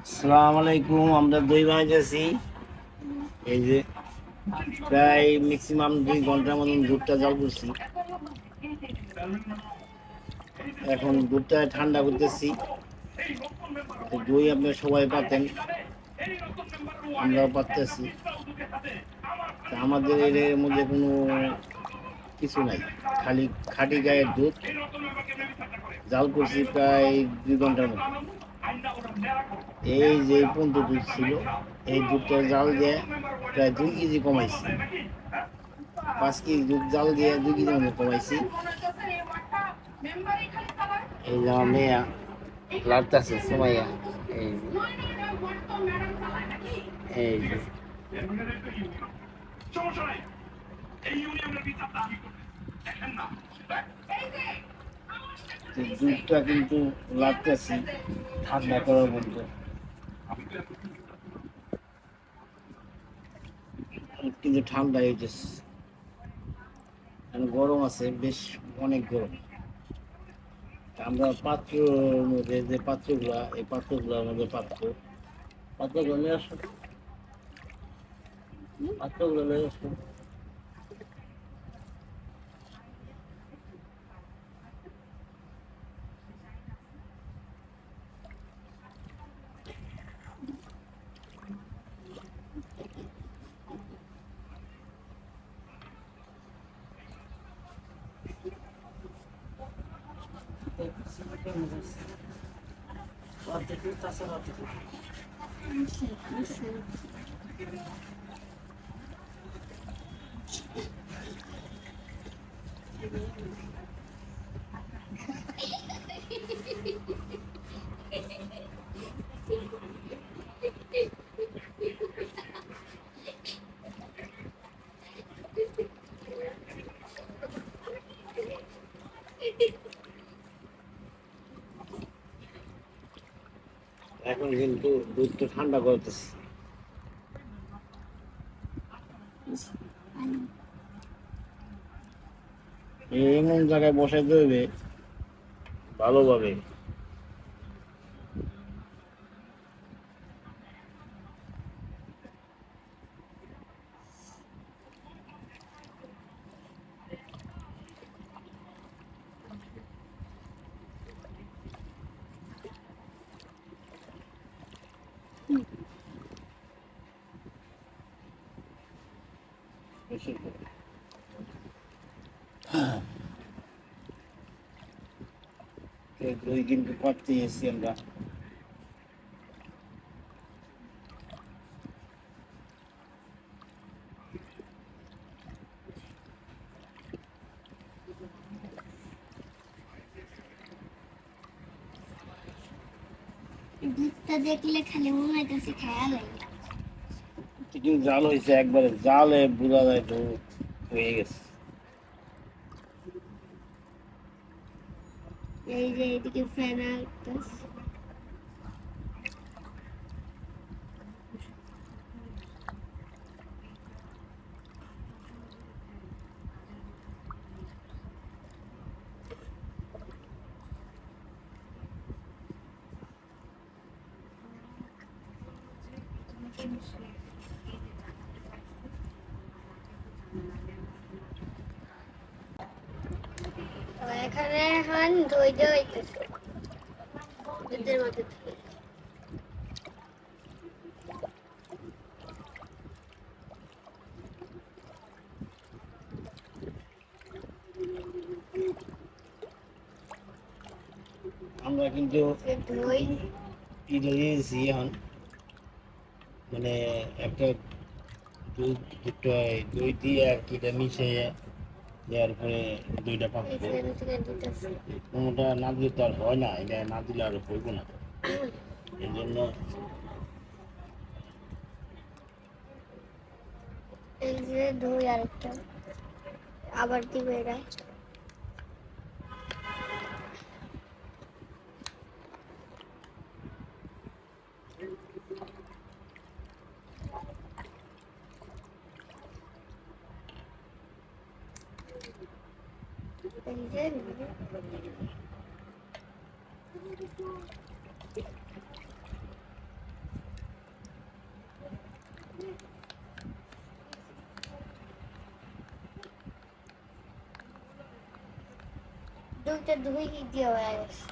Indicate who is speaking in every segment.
Speaker 1: আসসালামু আলাইকুম। আমরা দই বানাইতেছি। এই যে প্রায় ম্যাক্সিমাম 2 ঘন্টার মতন দুধটা জাল করছি। এখন দুধটা ঠান্ডা করতেছি। দই আপনার সবাই পাতেন, আমরাও পারতেছি। আমাদের এর মধ্যে কোনো কিছু নাই, খালি খাঁটি গায়ের দুধ জাল করছি প্রায় 2 ঘন্টার মতো। এই যে পর্যন্ত দুধ ছিল, এই দুধটা জাল দিয়ে প্রায় 2 কেজি কমাইছি। 5 কেজি দুধ জাল দিয়ে 2 কেজি মতো কমাইছি। এই যে আমার মেয়া লাড়তাছে সুমাইয়া। এই যে এই যে দুধটা কিন্তু লাড়তেছি ঠান্ডা করার মতো। কিন্তু ঠান্ডা হয়ে গেছে, গরম আছে বেশ, অনেক গরম। আমরা পাত্রের মধ্যে যে পাত্রগুলা, এই পাত্রগুলোর মধ্যে পাত্রগুলো নিয়ে আসো, পাত্রগুলো নিয়ে আসো। এখন কিন্তু দুধটা ঠান্ডা করতেছি। এমন জায়গায় বসাইতে হবে ভালোভাবে। দই কিন্তু পাততে এসেছি আমরা।
Speaker 2: দুধটা দেখলে খালি মনে হইতেছে খায়া লাগে।
Speaker 1: কিন্তু জাল হয়েছে, একবারে জালে বোঝা যায় তো হয়ে গেছে।
Speaker 2: এই যে এদিকে ফ্যান আসতেছে। এখানে এখন দই দেওয়া হইতেছে দুধের মধ্যে থেকে।
Speaker 1: আমরা কিন্তু
Speaker 2: দই
Speaker 1: দিয়েছি এখন, মানে একটা দুধ দুটো দই দিয়ে আর কি এটা মিশিয়ে দেওয়ার পরে দইটা পাকবো।
Speaker 2: দিতেছে।
Speaker 1: কোনোটা না দিলে তো আর হয় না, এটা না দিলে আর হইব না। এই জন্য
Speaker 2: এই যে দই আরেকটা আবার দিবে এরা। এই যে দুইটা ধুই দিয়ে হয়ে গেছে।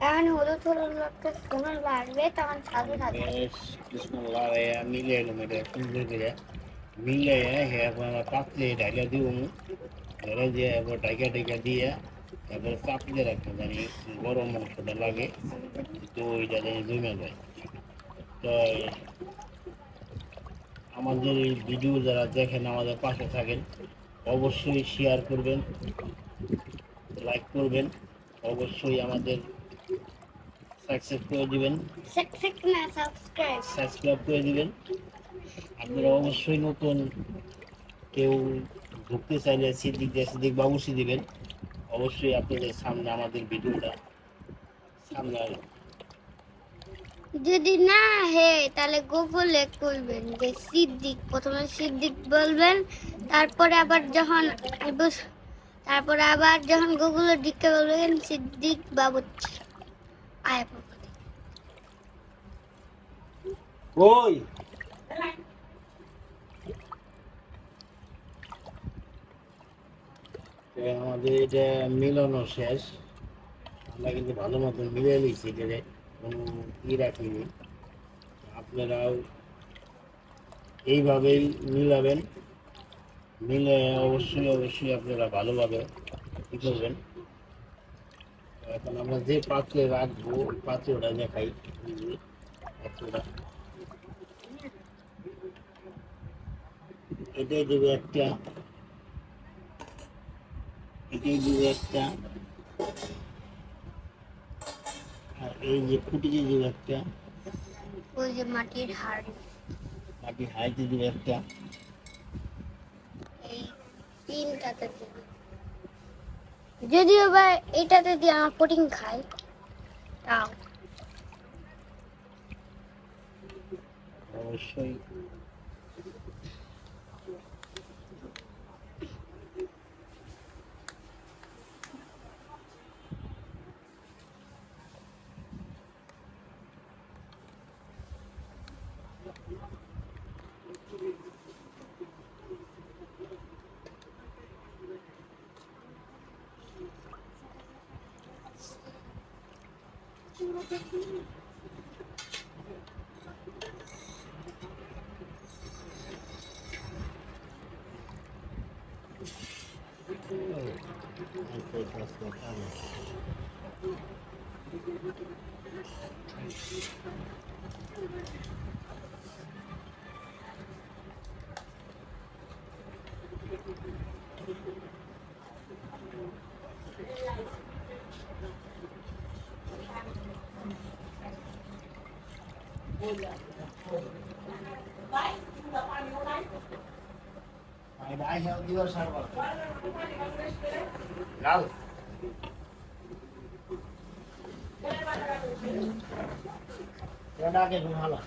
Speaker 2: এখন হলুদ হলুদ একটা সোনার বাড়বে তখন সাথে সাথে
Speaker 1: বেশ কৃষ্ণ লাগাইয়া মিলে এলাম এটা সুন্দর করে মিলে এরপর আমরা পাতলে ঢাকা দিব ধরে দিয়ে এরপর ঢাকা দিয়ে এরপর চাপিয়ে রাখতে জানি গরম মাংসটা লাগে দইটা জানি জমে যায়। তো আমাদের এই ভিডিও যারা দেখেন আমাদের পাশে থাকেন অবশ্যই শেয়ার করবেন, লাইক করবেন, অবশ্যই আমাদের সাবস্ক্রাইব করে দিবেন,
Speaker 2: না সাবস্ক্রাইব।
Speaker 1: সাবস্ক্রাইব করে দিবেন। আপনারা অবশ্যই নতুন কেউ ঢুকতে চাইলে সিদ্দিক বাবুসি দিবেন। অবশ্যই আপনাদের সামনে আমাদের ভিডিওটা সামনে আসবে।
Speaker 2: যদি না হে তাহলে গুগলে করবেন যে সিদ্দিক, প্রথমে সিদ্দিক বলবেন, তারপরে আবার যখন গুগলে লিখে বলবেন সিদ্দিক বাবুর্চি আয় পড়বে।
Speaker 1: ওই আমাদের এটা মিলানো শেষ, আমরা কিন্তু ভালো মতন মিলে নিচ্ছি, এটাতে কোনো রাখিনি। আপনারাও এইভাবেই মিলাবেন, মিলে অবশ্যই আপনারা ভালোভাবে ই করবেন। এখন আমরা যে পাত্রে রাখবো ওই পাত্রটা দেখাই। পাত্রটা এটাই দেবে একটা, এটাই দেবে একটা, আর এই যে ফুটিতে দেবে একটা,
Speaker 2: ওই যে মাটির হাড়ি,
Speaker 1: মাটির হাইতে দেবে একটা।
Speaker 2: এই তিনটাতে দেবে। যদিও বা এটাতে দিয়ে আমার পুডিং খাই তাও
Speaker 1: অবশ্যই I have your server. Lal. Ada ke rumah lah.